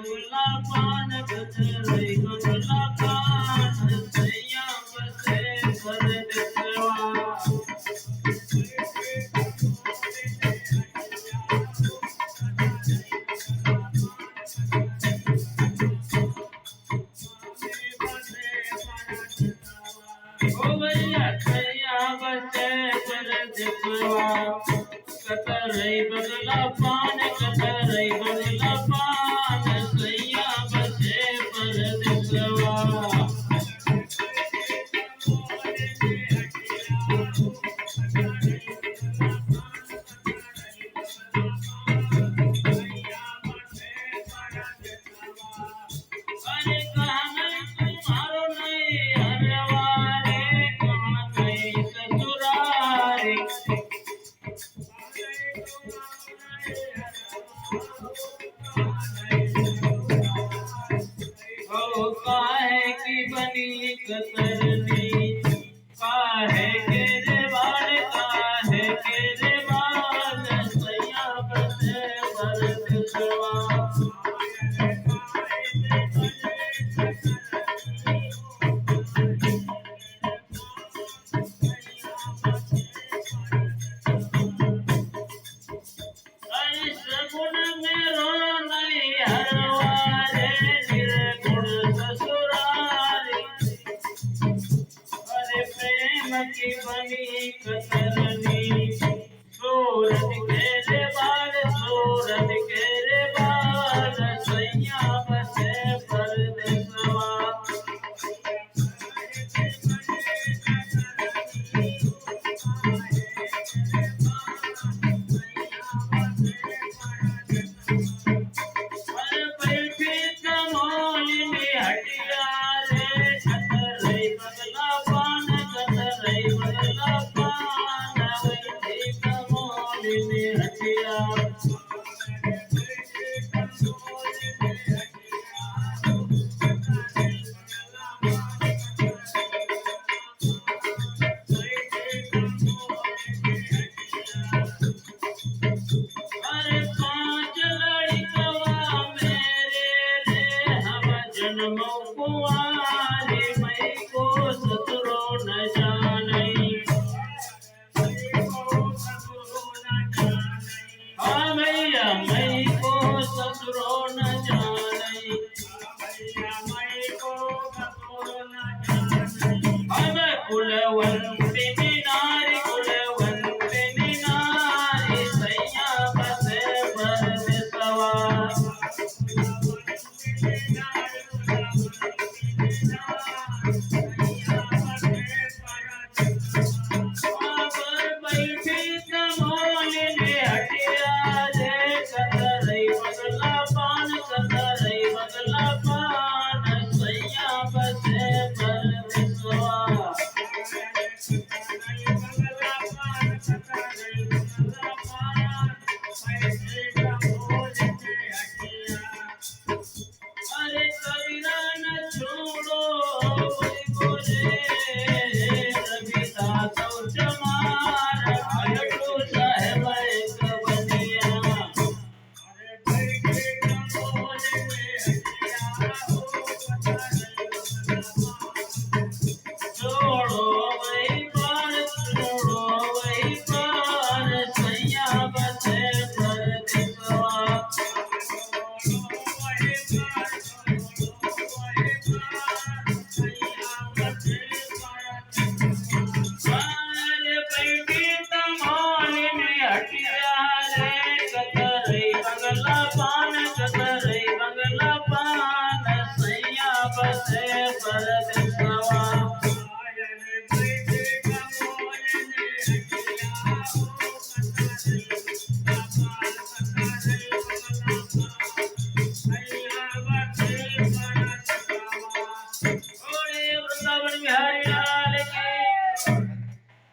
बंगला पान कतरई बंगला पान सैया बसे परदेसवा ओ भैया सैया बसे परदेसवा कतरई बंगला पान कतरई बंगला पान सैया बसे परदेसवा अरे कहाँ तुम्हारो नहीं हरवारे कहाँ नहीं ससुरारे ओ काहे की बनी कतरनी काहे के रे बाड़ काहे के रे बाड़ सैया बसे परदेसवा सगुन मेरो नहीं हरवारे निर्गुण ससुरारी अरे प्रेम की बनी कतरनी सूरज के रे बाल सूरज के रे बाल सैया बसे परदेसवा हटिया